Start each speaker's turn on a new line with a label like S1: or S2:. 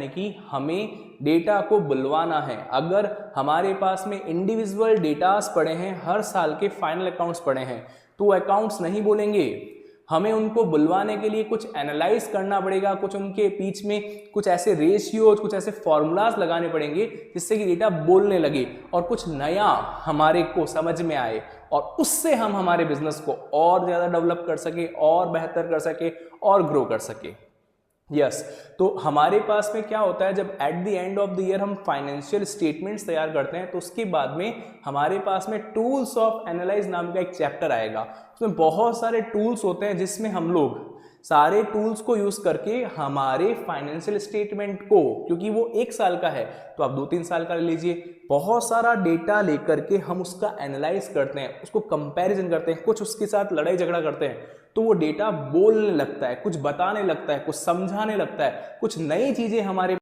S1: कि हमें डेटा को बुलवाना है। अगर हमारे पास में इंडिविजुअल डेटास पड़े हैं, हर साल के फाइनल अकाउंट्स पड़े हैं, तो अकाउंट्स नहीं बोलेंगे, हमें उनको बुलवाने के लिए कुछ एनालाइज करना पड़ेगा, कुछ उनके बीच में कुछ ऐसे रेशियोज, कुछ ऐसे फॉर्मूलाज लगाने पड़ेंगे जिससे कि डेटा बोलने लगे और कुछ नया हमारे को समझ में आए, और उससे हम हमारे बिजनेस को और ज़्यादा डेवलप कर सके, और बेहतर कर सके, और ग्रो कर सके। यस तो हमारे पास में क्या होता है, जब at the end of the year हम फाइनेंशियल स्टेटमेंट्स तैयार करते हैं, तो उसके बाद में हमारे पास में टूल्स ऑफ एनालाइज नाम का एक चैप्टर आएगा। उसमें बहुत सारे टूल्स होते हैं जिसमें हम लोग सारे टूल्स को यूज करके हमारे फाइनेंशियल स्टेटमेंट को, क्योंकि वो 1 साल का है तो आप 2-3 साल का ले लीजिए, बहुत सारा डेटा लेकर के हम उसका एनालाइज करते हैं, उसको कंपैरिजन करते हैं, कुछ उसके साथ लड़ाई झगड़ा करते हैं, तो वो डेटा बोलने लगता है, कुछ बताने लगता है, कुछ समझाने लगता है, कुछ नई चीजें हमारे